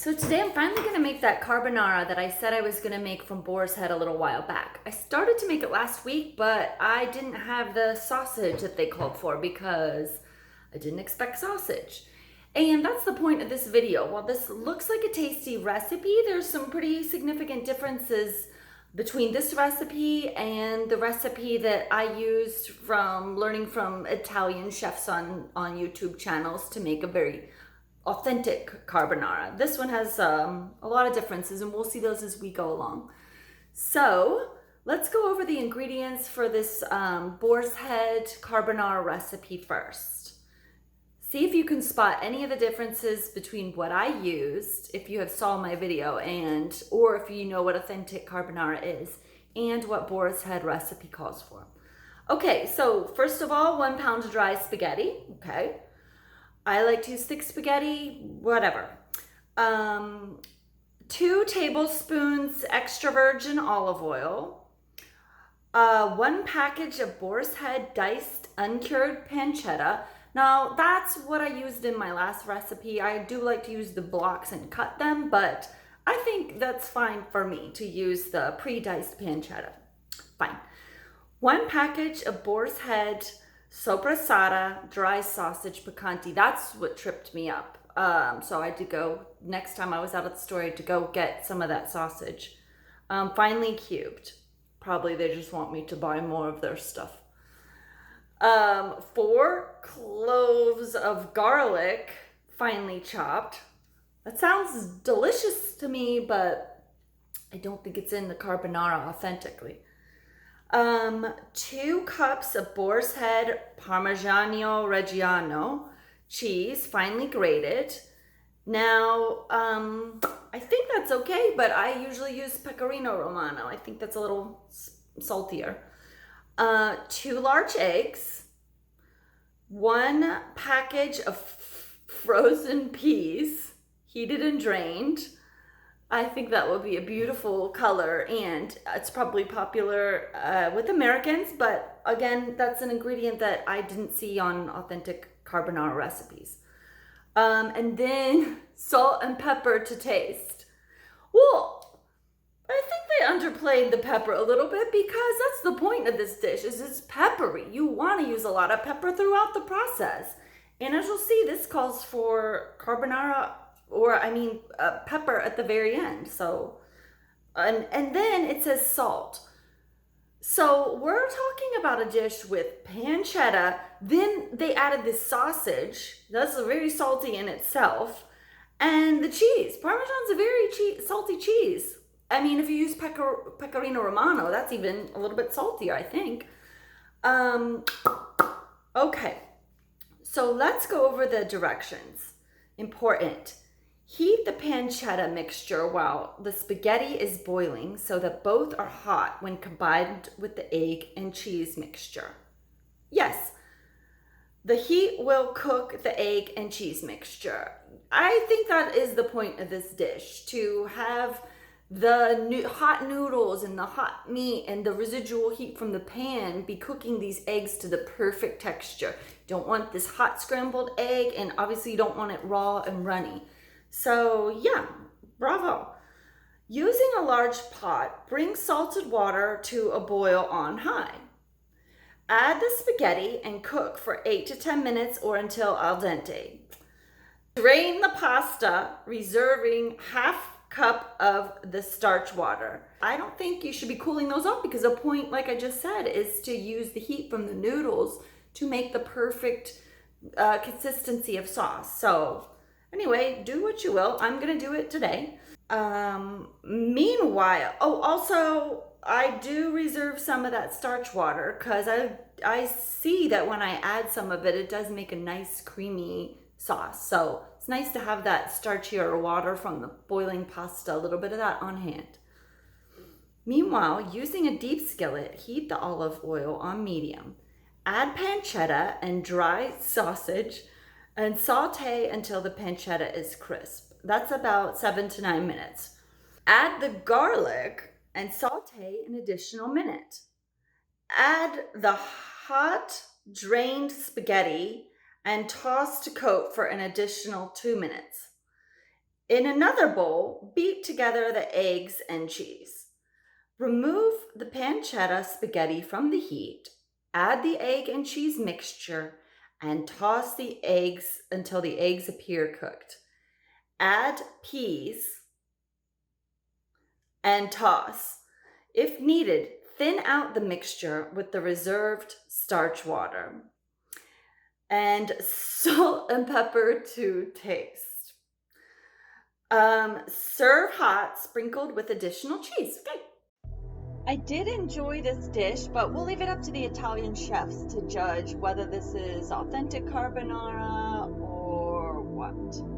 So today I'm finally going to make that carbonara that I said I was going to make from Boar's Head a little while back. I started to make it last week, but I didn't have the sausage that they called for because I didn't expect sausage. And that's the point of this video. While this looks like a tasty recipe, there's some pretty significant differences between this recipe and the recipe that I used from learning from Italian chefs on YouTube channels to make a very authentic carbonara. This one has a lot of differences, and we'll see those as we go along. So let's go over the ingredients for this Boar's Head carbonara recipe first. See if you can spot any of the differences between what I used, if you have saw my video, or if you know what authentic carbonara is, and what Boar's Head recipe calls for. Okay, so first of all, 1 pound of dry spaghetti, okay. I like to use thick spaghetti, whatever. 2 tablespoons extra virgin olive oil. 1 package of Boar's Head diced uncured pancetta. Now, that's what I used in my last recipe. I do like to use the blocks and cut them, but I think that's fine for me to use the pre-diced pancetta. Fine. 1 package of Boar's Head sopressata dry sausage picante. That's what tripped me up. So I had to go, next time I was out at the store, I had to go get some of that sausage. Finely cubed. Probably they just want me to buy more of their stuff. 4 cloves of garlic, finely chopped. That sounds delicious to me, but I don't think it's in the carbonara authentically. 2 cups of Boar's Head Parmigiano Reggiano cheese, finely grated. Now, I think that's okay, but I usually use Pecorino Romano. I think that's a little saltier. 2 large eggs. 1 package of frozen peas, heated and drained. I think that would be a beautiful color, and it's probably popular with Americans, but again, that's an ingredient that I didn't see on authentic carbonara recipes. And then salt and pepper to taste. Well, I think they underplayed the pepper a little bit because that's the point of this dish, is it's peppery. You want to use a lot of pepper throughout the process. And as you'll see, this calls for carbonara, pepper at the very end. So, and then it says salt. So we're talking about a dish with pancetta. Then they added this sausage. That's very salty in itself. And the cheese. Parmesan's a very salty cheese. I mean, if you use Pecorino Romano, that's even a little bit saltier, I think. Okay. So let's go over the directions. Important. Heat the pancetta mixture while the spaghetti is boiling so that both are hot when combined with the egg and cheese mixture. Yes, the heat will cook the egg and cheese mixture. I think that is the point of this dish, to have the hot noodles and the hot meat and the residual heat from the pan be cooking these eggs to the perfect texture. You don't want this hot scrambled egg, and obviously you don't want it raw and runny. So yeah, bravo. Using a large pot, bring salted water to a boil on high. Add the spaghetti and cook for 8 to 10 minutes or until al dente. Drain the pasta, reserving half cup of the starch water. I don't think you should be cooling those off because the point, like I just said, is to use the heat from the noodles to make the perfect consistency of sauce. So anyway, do what you will. I'm going to do it today. Meanwhile, also, I do reserve some of that starch water because I see that when I add some of it, it does make a nice creamy sauce. So it's nice to have that starchier water from the boiling pasta, a little bit of that on hand. Meanwhile, using a deep skillet, heat the olive oil on medium. Add pancetta and dry sausage and saute until the pancetta is crisp. That's about 7 to 9 minutes. Add the garlic and saute an additional minute. Add the hot drained spaghetti and toss to coat for an additional 2 minutes. In another bowl, beat together the eggs and cheese. Remove the pancetta spaghetti from the heat, add the egg and cheese mixture, and toss the eggs until the eggs appear cooked. Add peas and toss. If needed, thin out the mixture with the reserved starch water. And salt and pepper to taste. Serve hot, sprinkled with additional cheese. Okay. I did enjoy this dish, but we'll leave it up to the Italian chefs to judge whether this is authentic carbonara or what.